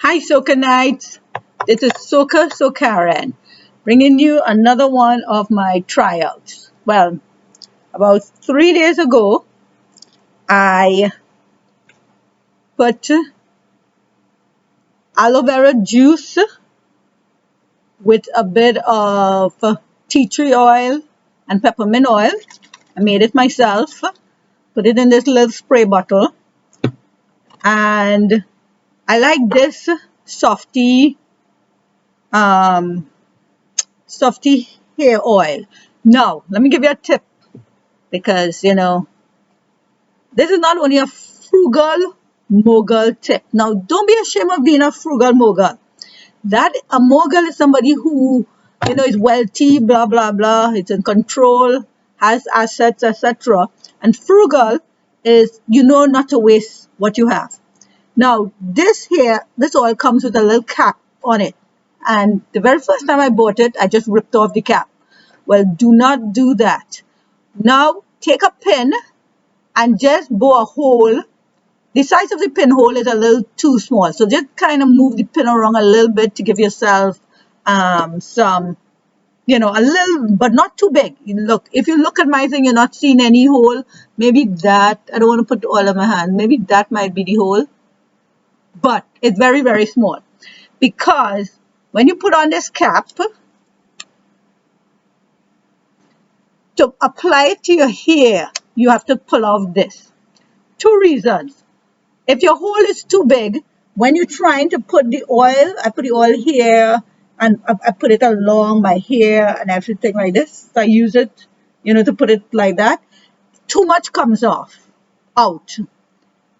Hi SoKaNites, this is SoKaSoKaren bringing you another one of my tryouts. Well, about 3 days ago, I put aloe vera juice with a bit of tea tree oil and peppermint oil. I made it myself, put it in this little spray bottle, and I like this softy um, softy hair oil. Now, let me give you a tip because this is not only a frugal mogul tip. Now, don't be ashamed of being a frugal mogul. That a mogul is somebody who is wealthy, blah blah blah. It's in control, has assets, etc. And frugal is not to waste what you have. Now, this oil comes with a little cap on it. And the very first time I bought it, I just ripped off the cap. Well, do not do that. Now, take a pin and just bore a hole. The size of the pinhole is a little too small. So just kind of move the pin around a little bit to give yourself some, a little, but not too big. Look, if you look at my thing, you're not seeing any hole. Maybe that, I don't want to put oil on my hand. Maybe that might be the hole. But it's very, very small. Because when you put on this cap, to apply it to your hair, you have to pull off this. Two reasons. If your hole is too big, when you're trying to put the oil, I put the oil here and I put it along my hair and everything like this. So I use it, to put it like that. Too much comes out.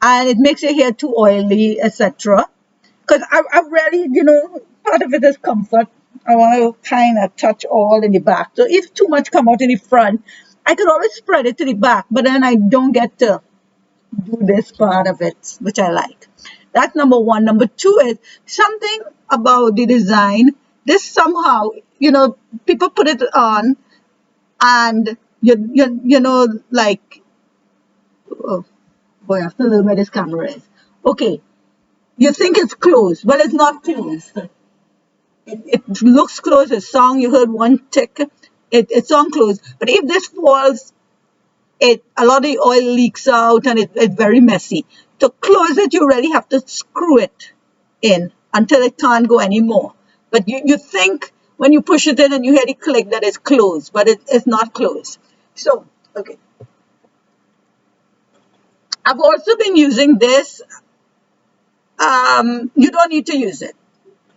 And it makes your hair too oily, etc. Because I really, part of it is comfort. I want to kind of touch all in the back. So if too much come out in the front, I could always spread it to the back, but then I don't get to do this part of it, which I like. That's number one. Number two is something about the design. This somehow, people put it on and like, oh boy, I have to learn where this camera is. Okay, you think it's closed, but it's not closed. It looks closed. It's song. You heard one tick. It's on closed. But if this falls, a lot of the oil leaks out and it's very messy. To close it, you really have to screw it in until it can't go anymore. But you think when you push it in and you hear the click that it's closed, but it's not closed. So, okay. I've also been using this. You don't need to use it.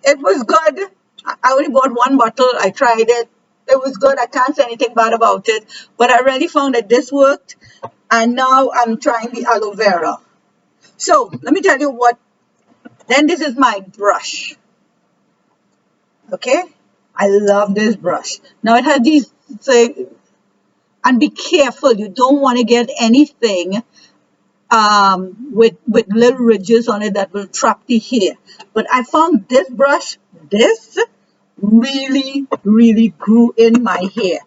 It was good. I only bought one bottle. I tried it. It was good. I can't say anything bad about it. But I really found that this worked. And now I'm trying the aloe vera. So let me tell you what. Then this is my brush. Okay. I love this brush. Now it has these, and be careful. You don't want to get anything with little ridges on it that will trap the hair. But I found this brush, this really, really grew in my hair.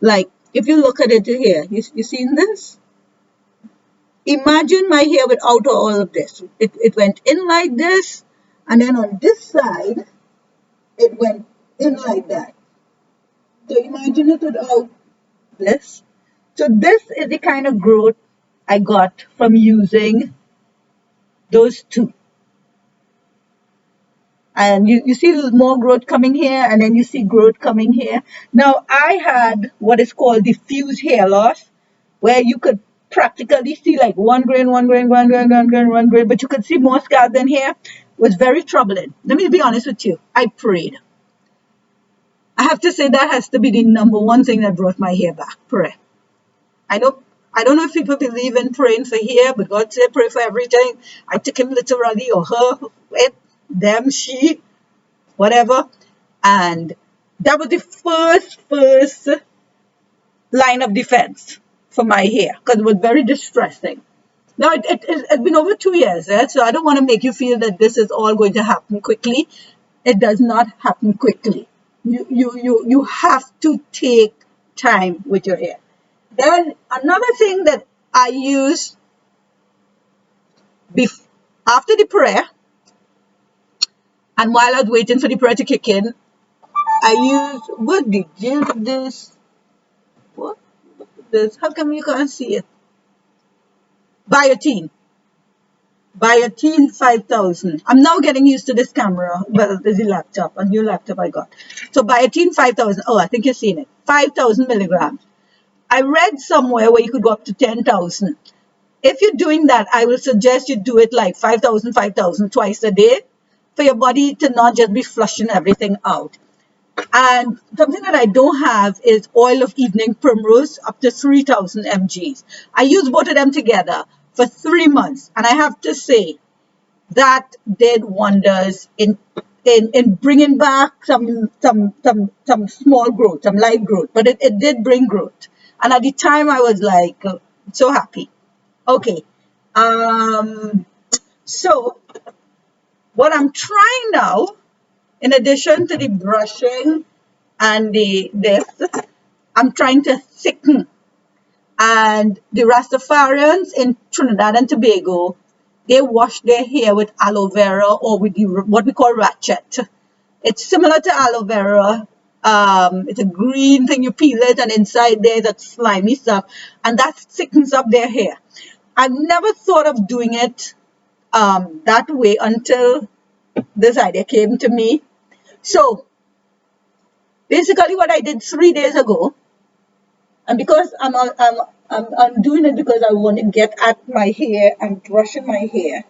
Like, if you look at it here, you seen this? Imagine my hair without all of this. It went in like this, and then on this side, it went in like that. So imagine it without this. So this is the kind of growth I got from using those two. And you see more growth coming here, and then you see growth coming here. Now, I had what is called diffused hair loss, where you could practically see like one grain, but you could see more scalp than hair. It was very troubling. Let me be honest with you. I prayed. I have to say that has to be the number one thing that brought my hair back. Prayer. I don't know if people believe in praying for hair, but God said pray for everything. I took him literally, or her, it, them, she, whatever. And that was the first line of defense for my hair, because it was very distressing. Now, it's been over 2 years, so I don't want to make you feel that this is all going to happen quickly. It does not happen quickly. You have to take time with your hair. Then another thing that I use after the prayer And while I was waiting for the prayer to kick in, I used, what did you this? What is this? How come you can't see it? Biotin. Biotin 5000. I'm now getting used to this camera. Well, there's a laptop, a new laptop I got. So Biotin 5000. Oh, I think you've seen it. 5000 milligrams. I read somewhere where you could go up to 10,000. If you're doing that, I will suggest you do it like 5,000, 5,000 twice a day for your body to not just be flushing everything out. And something that I don't have is oil of evening primrose up to 3,000 mgs. I use both of them together for 3 months. And I have to say that did wonders in bringing back some small growth, some light growth. But it did bring growth. And at the time I was like so happy. Okay. So what I'm trying now, in addition to the brushing and this, I'm trying to thicken. And the Rastafarians in Trinidad and Tobago, they wash their hair with aloe vera or with what we call ratchet. It's similar to aloe vera. It's a green thing, you peel it, and inside there's that slimy stuff, and that thickens up their hair. I've never thought of doing it that way until this idea came to me. So basically what I did 3 days ago, and because I'm doing it because I want to get at my hair and brushing my hair.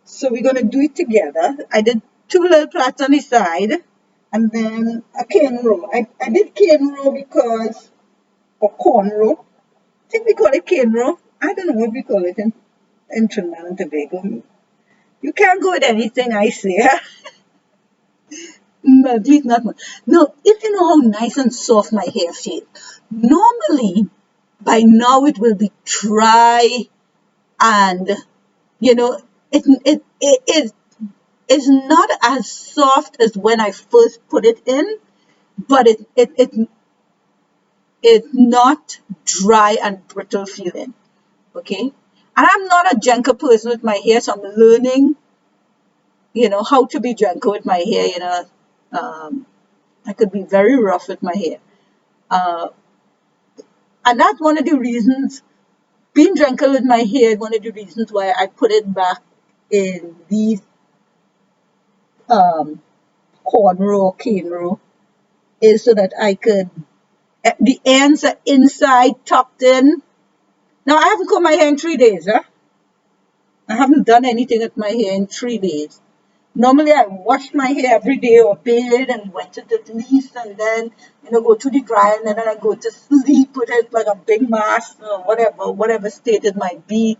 So we're going to do it together. I did 2 little plaits on the side and then a cane row. I did cane row because, or corn row. I think we call it cane row. I don't know what we call it in Trinidad and Tobago. You can't go with anything I say. No, at least not much. No, if you know how nice and soft my hair feels, normally by now it will be dry and, you know, it is not as soft as when I first put it in, but it's not dry and brittle feeling. Okay, and I'm not a gentle person with my hair, so I'm learning, how to be gentle with my hair. I could be very rough with my hair, and that's one of the reasons. Being gentle with my hair is one of the reasons why I put it back in these cornrow, cane row, is so that I could. The ends are inside tucked in. Now I haven't combed my hair in 3 days, huh? I haven't done anything with my hair in 3 days. Normally I wash my hair every day or bathe and wet it at least, and then go to the dryer, and then I go to sleep with it like a big mask or whatever state it might be.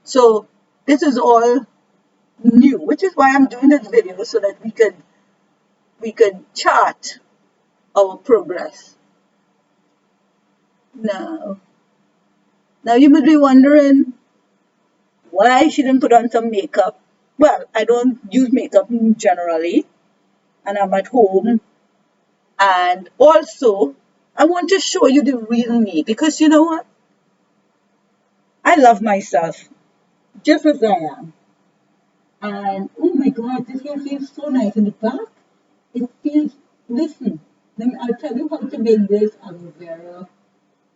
So this is all new, which is why I'm doing this video, so that we could chart our progress. Now you must be wondering why she didn't put on some makeup. Well, I don't use makeup generally, and I'm at home. And also, I want to show you the real me, because you know what? I love myself just as I am. And oh my God, this hair feels so nice in the back. It feels, listen, I'll tell you how to make this aloe vera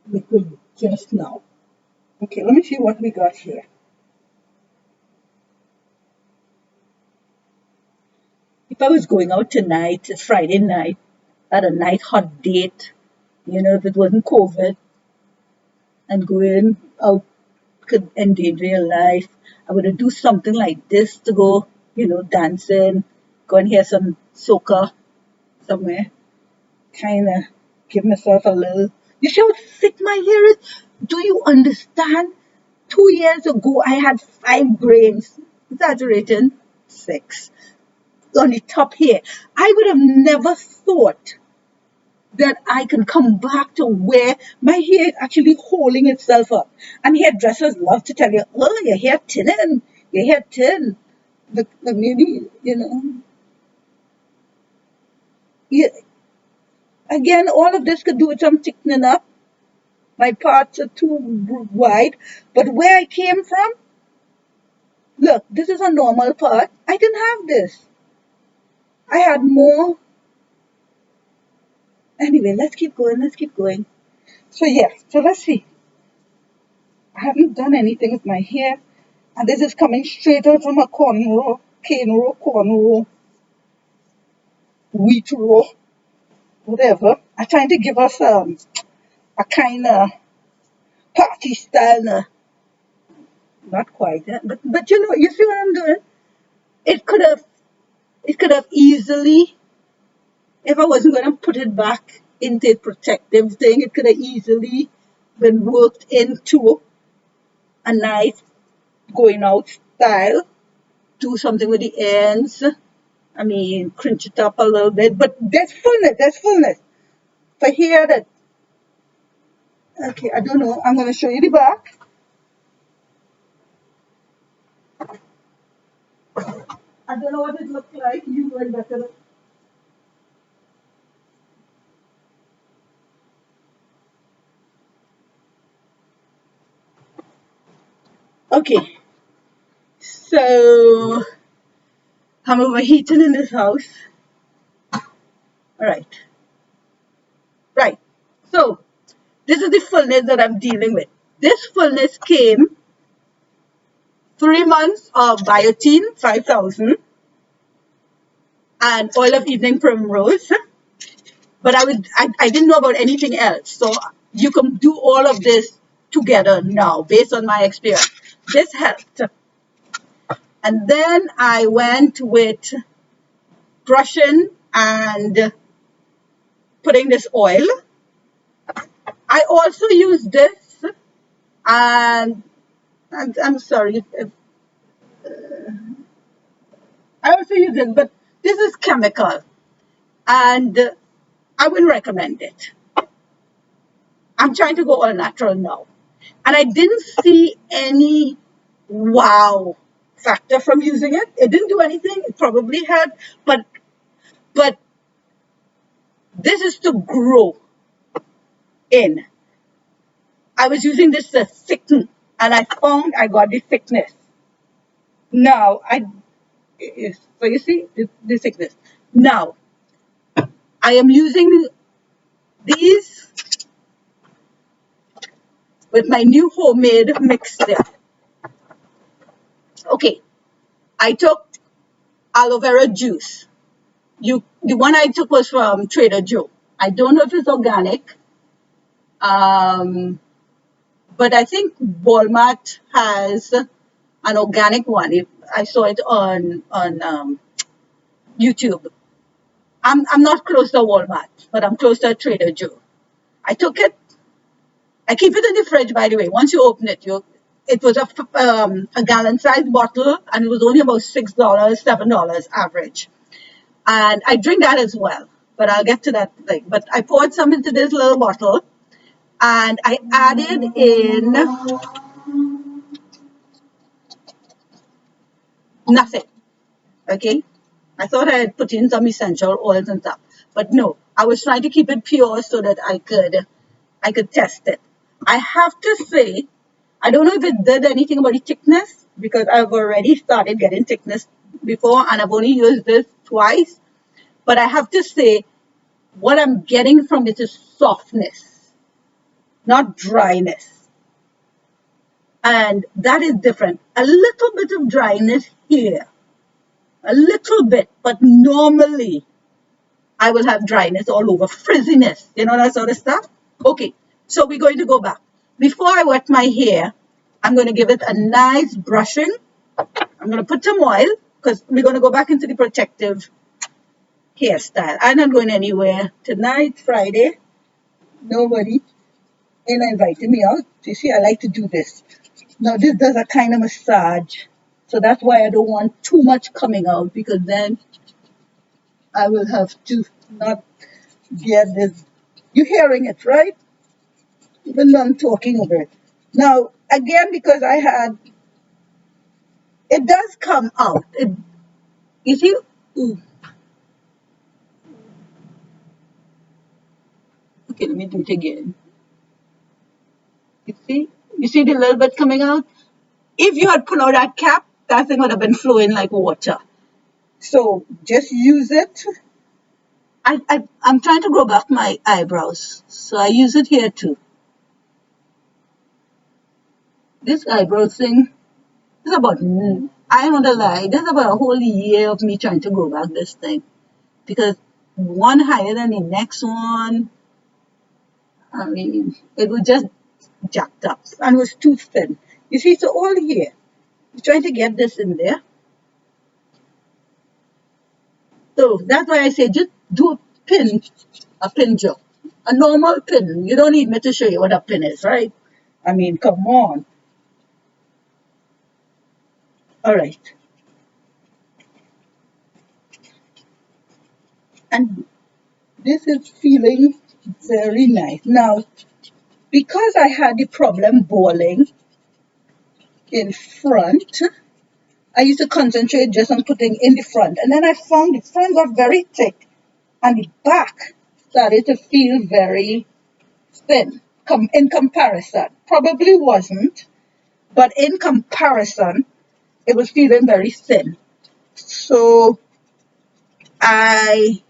liquid just now. Okay, let me see what we got here. If I was going out tonight, it's Friday night, had a night hot date, if it wasn't COVID, and going out could endanger your life, I would do something like this to go, dancing, go and hear some soca somewhere, kind of give myself a little. You see how thick my hair is? Do you understand? 2 years ago, I had 5 grains, exaggerating, 6. On the top here. I would have never thought that I can come back to where my hair is actually holding itself up. And hairdressers love to tell you, oh, your hair thinning, your hair thin. But maybe, again, all of this could do with some thickening up. My parts are too wide. But where I came from, look, this is a normal part. I didn't have this. I had more. Anyway, let's keep going. Let's keep going. So yeah, so let's see. I haven't done anything with my hair, and this is coming straight out from a cornrow, cane row, cornrow, wheat row, whatever. I'm trying to give us a kind of party style. Not quite, but you know, you see what I'm doing? It could have, it could have easily, if I wasn't going to put it back into a protective thing, it could have easily been worked into a nice going out style. Do something with the ends. I mean, crunch it up a little bit, but there's fullness, there's fullness. For here, that, okay, I don't know, I'm going to show you the back. I don't know what it looks like. You know it better. Okay, so I'm overheating in this house. All right, right. So this is the fullness that I'm dealing with. This fullness came 3 months of biotin 5000 and oil of evening primrose. But I didn't know about anything else. So you can do all of this together now based on my experience. This helped. And then I went with brushing and putting this oil. I also use this, and I'm sorry, I also use this, but this is chemical, and I wouldn't recommend it. I'm trying to go all natural now. And I didn't see any wow factor from using it. It didn't do anything. It probably had, but this is to grow in. I was using this to thicken, and I found I got the thickness. Now so you see the thickness. Now I am using these with my new homemade mixture. Okay, I took aloe vera juice. The one I took was from Trader Joe. I don't know if it's organic, um, but I think Walmart has an organic one. I saw it on YouTube. I'm not close to Walmart, but I'm close to Trader Joe. I took it. I keep it in the fridge, by the way. Once you open it, it was a gallon-sized bottle, and it was only about $6, $7 average. And I drink that as well, but I'll get to that thing. But I poured some into this little bottle, and I added in nothing. Okay, I thought I had put in some essential oils and stuff, but no. I was trying to keep it pure so that I could test it. I have to say, I don't know if it did anything about the thickness because I've already started getting thickness before, and I've only used this twice. But I have to say, what I'm getting from it is softness, not dryness. And that is different. A little bit of dryness here, a little bit, but normally I will have dryness all over, frizziness, that sort of stuff. Okay, so we're going to go back. Before I wet my hair, I'm going to give it a nice brushing. I'm going to put some oil because we're going to go back into the protective hairstyle. I'm not going anywhere. Tonight, Friday, nobody ain't inviting me out. You see, I like to do this. Now, this does a kind of massage. So that's why I don't want too much coming out because then I will have to not get this. You're hearing it, right? Even though I'm talking over it. Now, again, because it does come out. You see, ooh. Okay, let me do it again. You see the little bit coming out? If you had pulled out that cap, that thing would have been flowing like water. So just use it. I'm trying to grow back my eyebrows, so I use it here too. This eyebrow thing is about, I don't want to lie, this is about a whole year of me trying to grow back this thing. Because one higher than the next one, I mean, it was just jacked up and it was too thin. You see, so all here, you're trying to get this in there. So that's why I say just do a pin job, a normal pin. You don't need me to show you what a pin is, right? I mean, come on. All right. And this is feeling very nice. Now, because I had the problem boiling in front, I used to concentrate just on putting in the front. And then I found the front got very thick and the back started to feel very thin in comparison. Probably wasn't, but in comparison, it was feeling very thin. So I,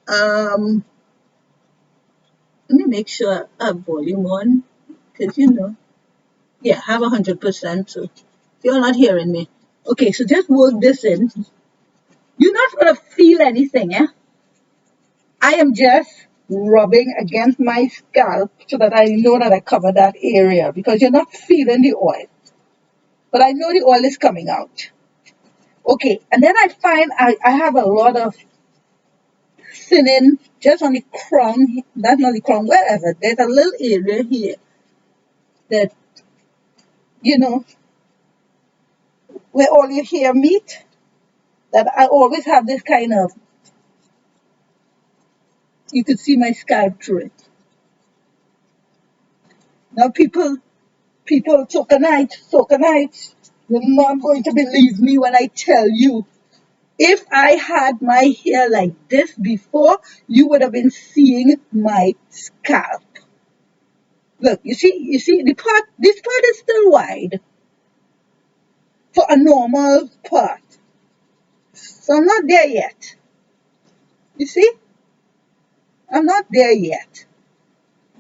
let me make sure I have volume on, because yeah, I have 100%. So you're not hearing me. Okay, so just work this in. You're not going to feel anything, eh? I am just rubbing against my scalp so that I know that I cover that area because you're not feeling the oil. But I know the oil is coming out. Okay, and then I find I have a lot of thinning just on the crown. That's not the crown, wherever. There's a little area here that, you know, where all your hair meet. That I always have this kind of, you could see my scalp through it. Now people, SoKaNites, you're not going to believe me when I tell you. If I had my hair like this before, you would have been seeing my scalp. Look, you see, this part is still wide for a normal part. So I'm not there yet. You see, I'm not there yet.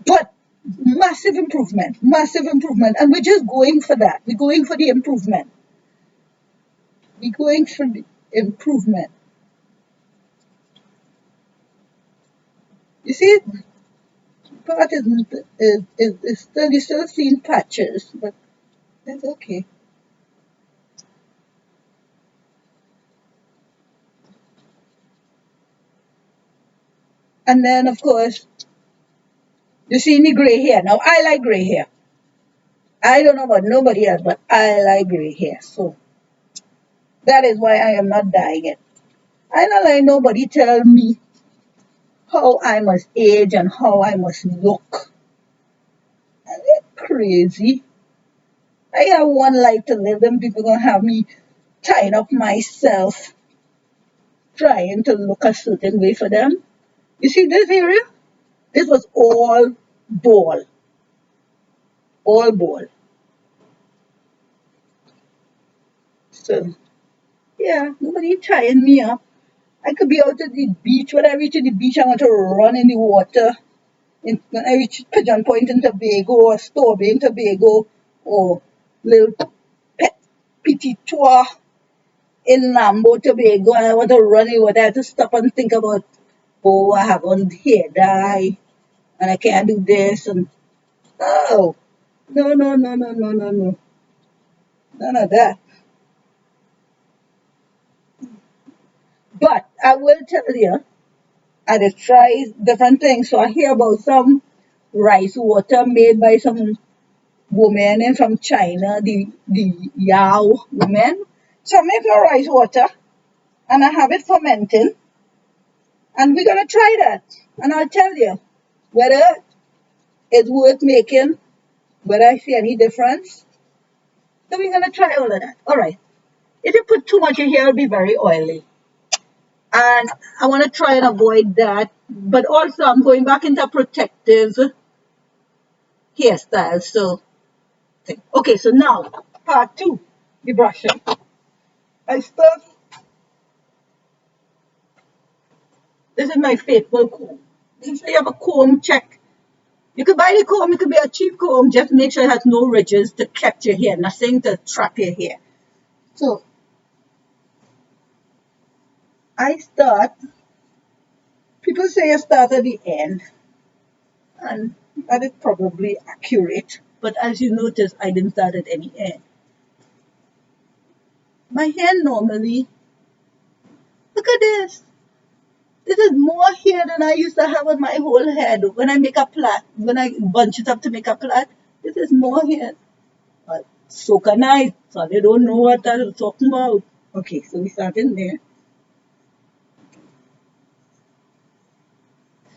But massive improvement. And we're just going for that. We're going for the improvement. We're going for the improvement. You see, part is still, you're still seeing patches, but that's okay. And then, of course, you see the gray hair. Now, I like gray hair. I don't know about nobody else, but I like gray hair. So that is why I am not dyeing it. I don't like nobody tell me how I must age and how I must look. Are they crazy? I have one life to live, them people gonna have me tying up myself, trying to look a certain way for them. You see this area? This was ball, all ball. So yeah, nobody tying me up. I could be out at the beach. When I reach the beach, I want to run in the water. When I reach Pigeon Point in Tobago or Storby in Tobago or little Petit Tour in Lambo, Tobago, and I want to run in water, I have to stop and think about, oh, I have on hair dye and I can't do this. And oh, no, no, no, no, no, no, no. None of that. But I will tell you, I just try different things. So I hear about some rice water made by some woman in from China, the Yao woman. So I make my rice water and I have it fermenting and we're gonna try that. And I'll tell you whether it's worth making, whether I see any difference. So we're gonna try all of that. All right. If you put too much in here, it'll be very oily. And I want to try and avoid that. But also, I'm going back into protective hairstyles. So, okay, so now part two, the brushing. I start This is my faithful comb. Make sure you have a comb check. You could buy the comb, it could be a cheap comb, just make sure it has no ridges to catch your hair, nothing to trap your hair. So I start, people say I start at the end, and that is probably accurate, but as you notice, I didn't start at any end. My hair normally, look at this. This is more hair than I used to have on my whole head. When I make a plait, when I bunch it up to make a plait, this is more hair. But SoKaNites, so they don't know what I'm talking about. Okay, so we start in there.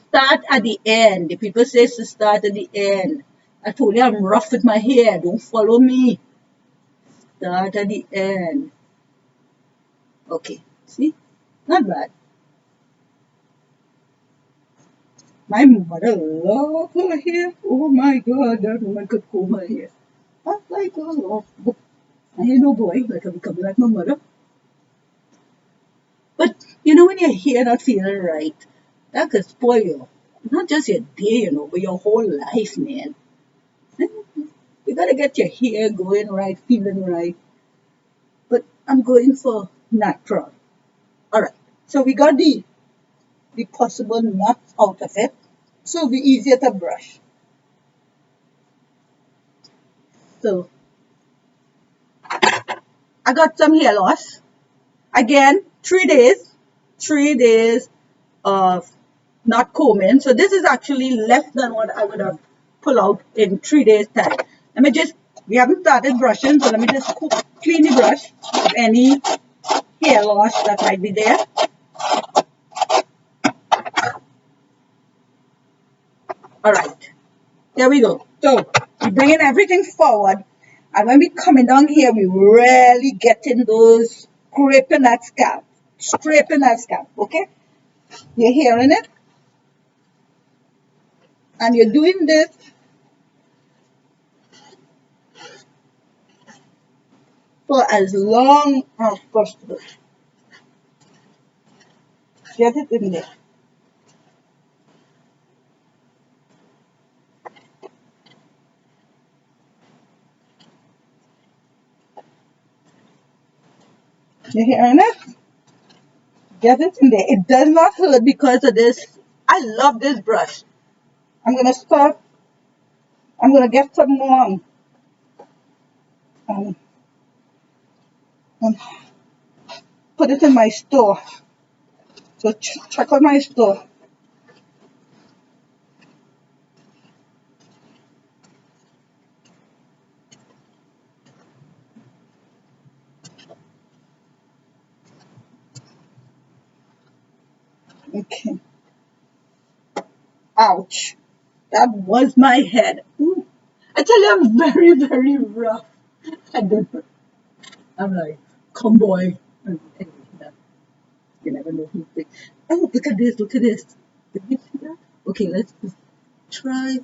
Start at the end. The people say to start at the end. I told you I'm rough with my hair. Don't follow me. Start at the end. Okay, see? Not bad. My mother loved her hair. Oh my God, that woman could comb her hair. I was like, oh, I ain't no boy, like I'm becoming like my mother. But you know, when your hair not feeling right, that could spoil you. Not just your day, you know, but your whole life, man. You gotta get your hair going right, feeling right. But I'm going for natural. Alright, so we got the possible knots out of it. So it'll be easier to brush. So I got some hair loss. Again, 3 days. 3 days of not combing. So this is actually less than what I would have pulled out in 3 days time. Let me just, we haven't started brushing, so let me just clean the brush of any hair loss that might be there. Alright, there we go. So we're bringing everything forward, and when we coming down here, we really getting those scraping that scalp, scraping that scalp, okay? You're hearing it? And you're doing this for as long as possible. Get it in there. You hearing it? Get it in there. It does not hurt because of this. I love this brush. I'm going to start. I'm going to get some more and put it in my store. So check out my store. Okay. Ouch. That was my head. Ooh. I tell you, I'm very, very rough. I don't know. I'm like, come boy. You never know who's big. Oh, look at this. Look at this. Did you see that? Okay, let's just try.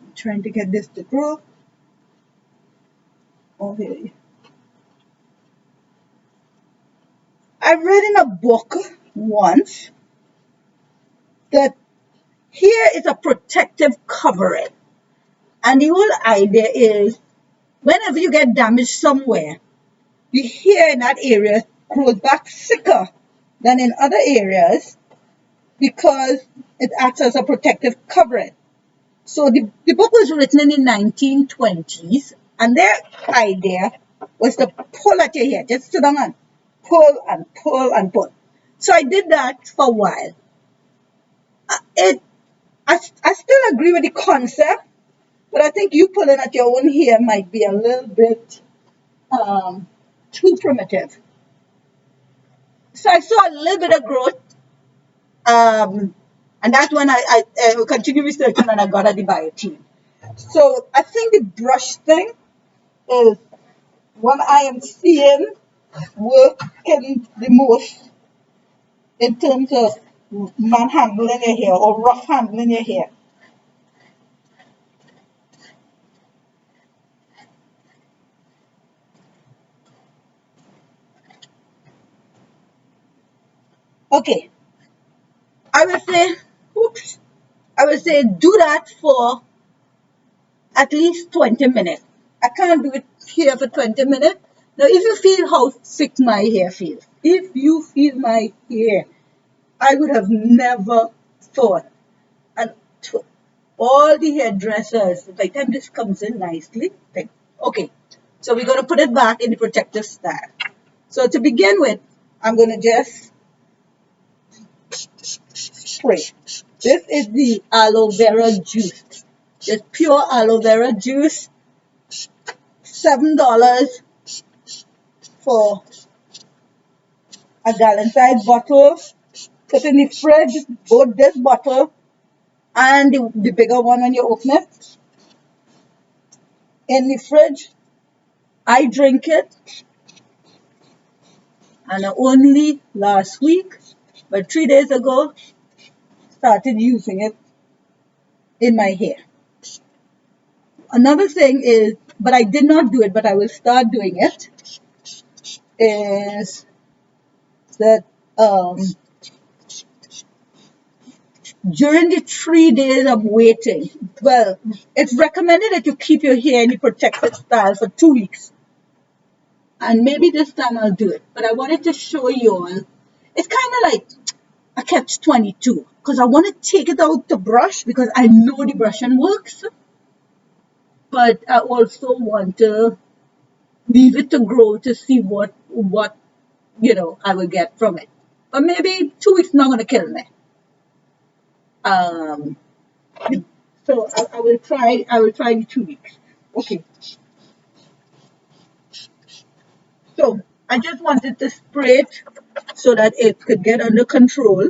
I'm trying to get this to grow. Okay. I read in a book once that hair is a protective covering. And the whole idea is whenever you get damaged somewhere, the hair in that area grows back thicker than in other areas because it acts as a protective covering. So the book was written in the 1920s, and their idea was to pull at your hair, just sit down and pull and pull and pull. So I did that for a while. I still agree with the concept, but I think you pulling at your own hair might be a little bit too primitive. So I saw a little bit of growth, and that's when I continued researching and I got at the biotin. So I think the brush thing is what I am seeing working the most in terms of manhandling your hair or rough handling your hair. Okay, I would say, oops, I would say do that for at least 20 minutes. I can't do it here for 20 minutes. Now, if you feel how thick my hair feels, if you feel my hair, I would have never thought. And all the hairdressers, by the time this comes in nicely, think, okay, so we're going to put it back in the protective style. So to begin with, I'm going to just spray. This is the aloe vera juice. Just pure aloe vera juice. $7 for a gallon-sized bottle. Put in the fridge, both this bottle and the bigger one when you open it. In the fridge, I drink it, and only last week, but 3 days ago, started using it in my hair. Another thing is, but I did not do it, but I will start doing it, is that during the 3 days of waiting, well, it's recommended that you keep your hair in the protected style for 2 weeks. And maybe this time I'll do it. But I wanted to show you all. It's kind of like a catch-22. Because I want to take it out the brush because I know the brushing works. But I also want to leave it to grow to see what I will get from it. But maybe 2 weeks not going to kill me. So I will try the 2 weeks. Okay. So I just wanted to spray it so that it could get under control.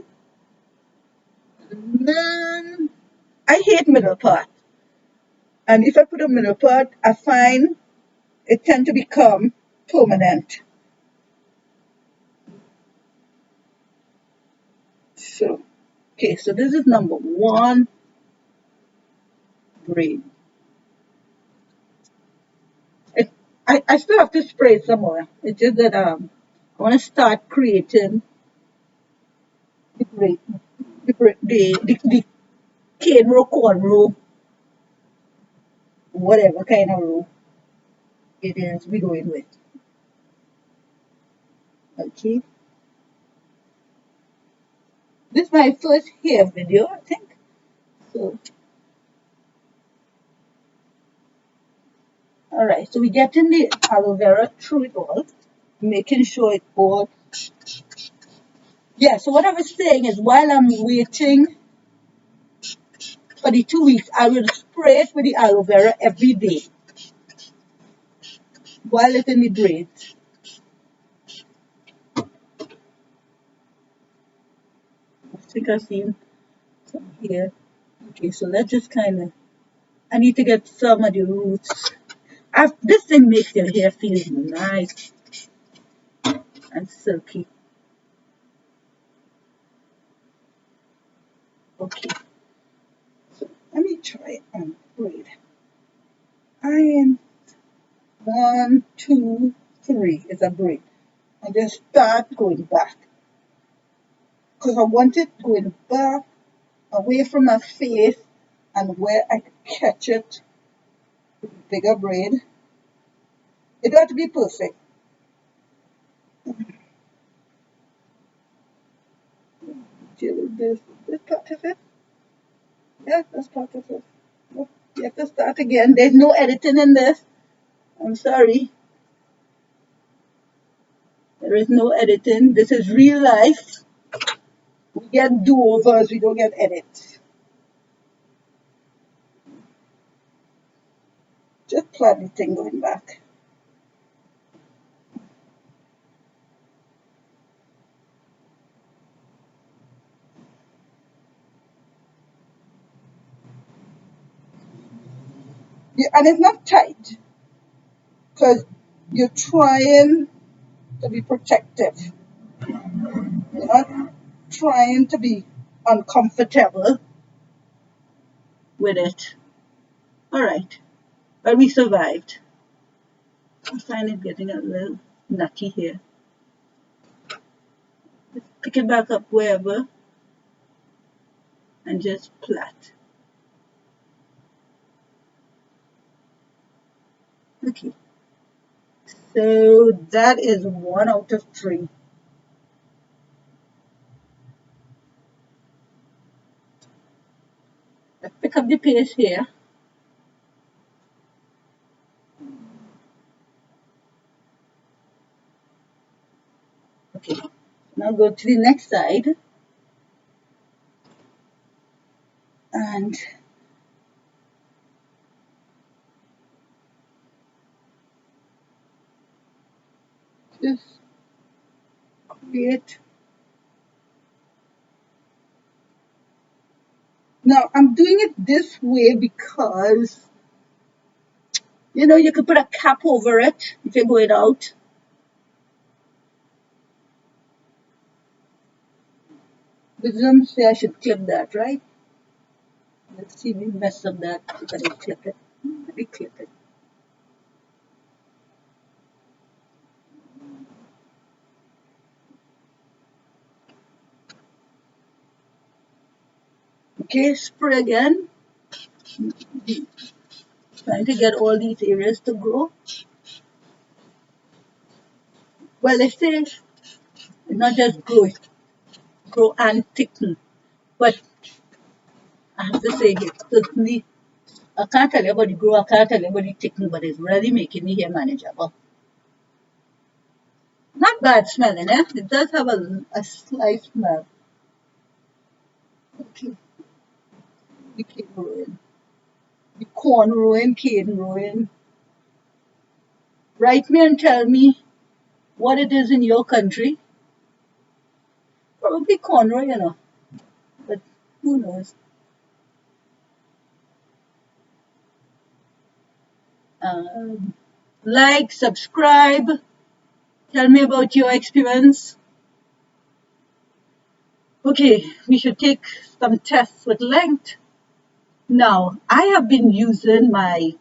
And then I hate middle part. And if I put a middle part, I find it tends to become permanent. So, okay, so this is number one braid. I still have to spray some more. It's just that I want to start creating the braid, the cane row, corn row, whatever kind of row it is we're going with. Okay. This is my first hair video, I think. So, alright, so we're getting the aloe vera through it all, making sure it all. Yeah, so what I was saying is while I'm waiting for the 2 weeks, I will spray it with the aloe vera every day while it's in the braids. I think I've seen some here. Okay, so let's just kind of, I need to get some of the roots. This thing makes your hair feel nice and silky. Okay, so let me try it and braid. I am 1, 2, 3 is a braid. I just start going back because I want it going back away from my face and where I could catch it with a bigger braid. It got to be perfect. This part of it. Yeah, that's part of it. Oh, you have to start again. There's no editing in this. I'm sorry. There is no editing. This is real life. We get do-overs, we don't get edits. Just plot the thing going back. Yeah, and it's not tight because you're trying to be protective. You're not trying to be uncomfortable with it. Alright, but we survived. I find it getting a little nutty here. pick it back up wherever and just plait. Okay, so that is 1 out of 3. Let's pick up the pace here. Okay, now go to the next side and just create. Now I'm doing it this way because you could put a cap over it if you're going out. Wisdom say I should clip that, right? Let's see me mess up that if I don't clip it. Let me clip it. Okay, spray again. Trying to get all these areas to grow. Well, they say it's not just grow and thicken. But I have to say here, certainly, I can't tell you about the grow, I can't tell you about the thicken, but it's really making me hair manageable. Not bad smelling, eh? It does have a slight smell. Okay, we keep growing. The corn ruin, cane ruin. Write me and tell me what it is in your country. Probably corn, but who knows? Like, subscribe, tell me about your experience. Okay, we should take some tests with length. Now, I have been using I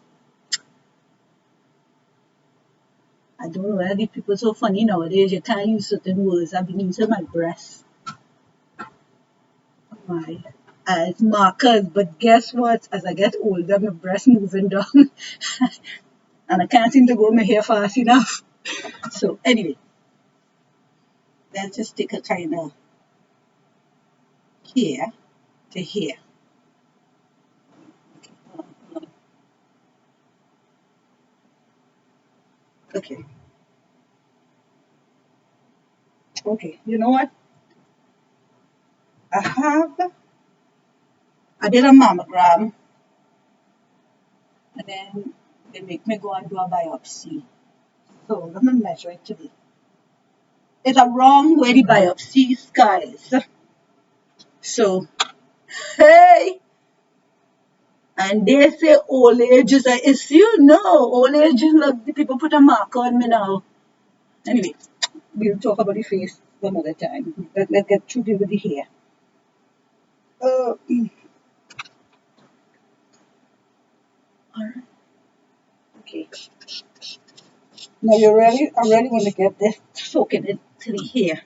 don't know why these people are so funny nowadays. You can't use certain words. I've been using my breasts, my as markers. But guess what? As I get older, my breasts moving down, and I can't seem to grow my hair fast enough. So anyway, let's just take a kind of here to here. Okay. Okay. You know what? I did a mammogram, and then they make me go and do a biopsy. So let me measure it today. It's a wrong way the biopsy, guys. So, hey, and they say old age is an issue. No, old age is like the people put a mark on me now. Anyway, we'll talk about the face some other time. Let's get through with the hair. Alright. Okay. Now I really want to get this soaking into the hair.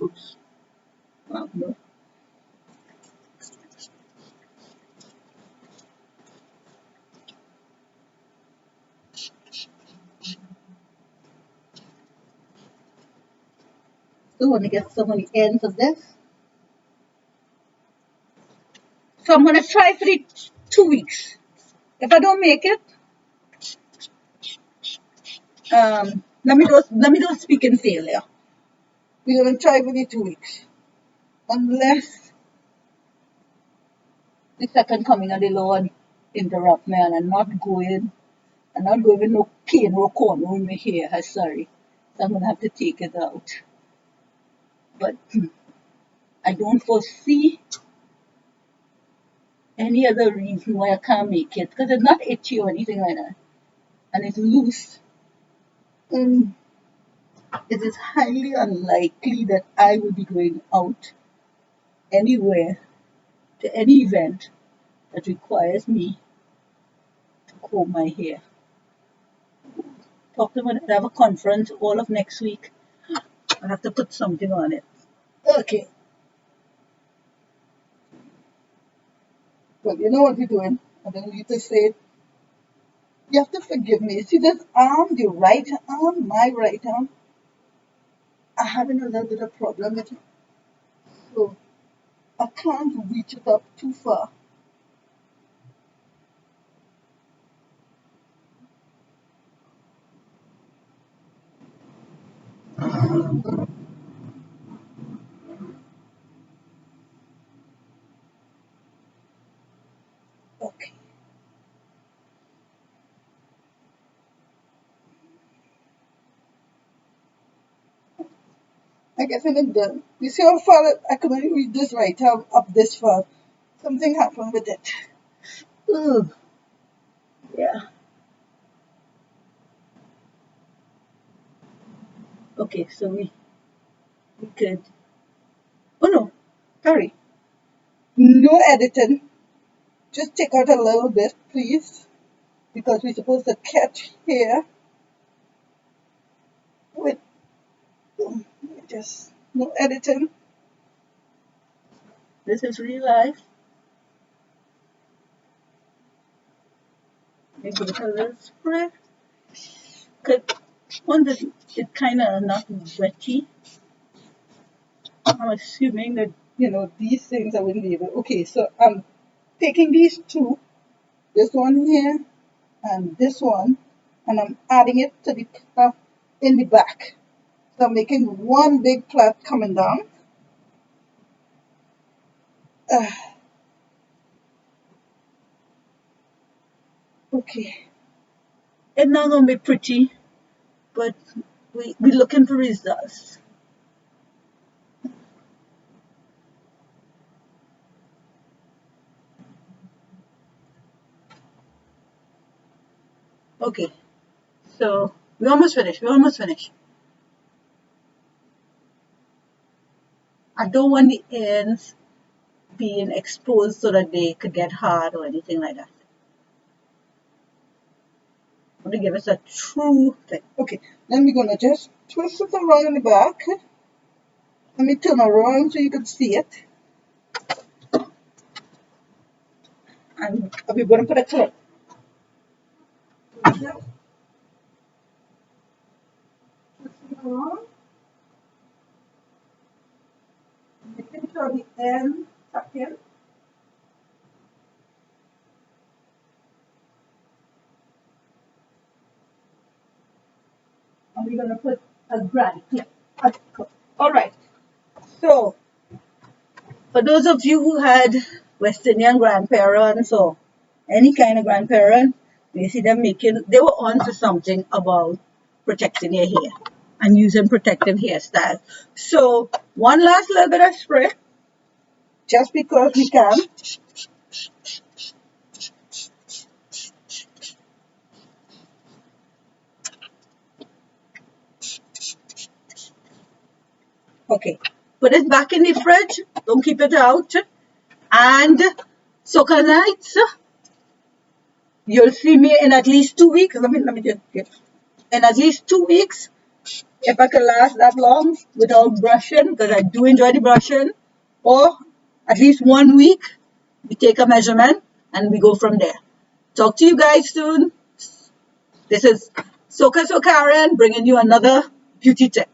Oops. Wow, no. Still want to get some on the ends of this. So I'm going to try for the 2 weeks. If I don't make it, let me do a speaking failure. We're going to try for the 2 weeks. Unless the second coming of the Lord interrupt me and I'm not going with no cane or corn in my hair. I'm sorry. So I'm going to have to take it out. But I don't foresee any other reason why I can't make it. Because it's not itchy or anything like that. And it's loose. And it is highly unlikely that I will be going out anywhere to any event that requires me to comb my hair. talk to them when I have a conference all of next week. I have to put something on it. Okay. Well, you know what you're doing. I don't need to say it. You have to forgive me. See this arm, the right arm, my right arm, I'm having a little bit of problem with it. So I can't reach it up too far. Okay. I guess I'm done. You see how far I can only reach this right arm up this far. Something happened with it. Ugh. Yeah. Okay, so we could. Oh no, sorry. No editing. Just take out a little bit, please, because we're supposed to catch here with just no editing. This is real life. Maybe a little spray. Cause one that it kind of not wetty. I'm assuming that these things I wouldn't be able. Okay, so I'm taking these two, this one here and this one, and I'm adding it to the in the back. So I'm making one big plait coming down. Okay. It's not gonna be pretty, but we're looking for results. Okay, so we're almost finished. We're almost finished. I don't want the ends being exposed so that they could get hard or anything like that. I want to give us a true thing. Okay, then we're gonna just twist it around in the back. Let me turn around so you can see it. And we're gonna put a clip. Twist it around. Making sure the end tuck in. And we're gonna put a grand clip. All right. So, for those of you who had West Indian grandparents or any kind of grandparent, you see them they were on to something about protecting your hair and using protective hairstyles. So, one last little bit of spray, just because we can. Okay, put it back in the fridge. Don't keep it out. And SoKaNites, you'll see me in at least 2 weeks. Let me just get in at least 2 weeks. If I can last that long without brushing, because I do enjoy the brushing, or at least 1 week, we take a measurement and we go from there. Talk to you guys soon. This is SoKaSoKaren bringing you another beauty tip.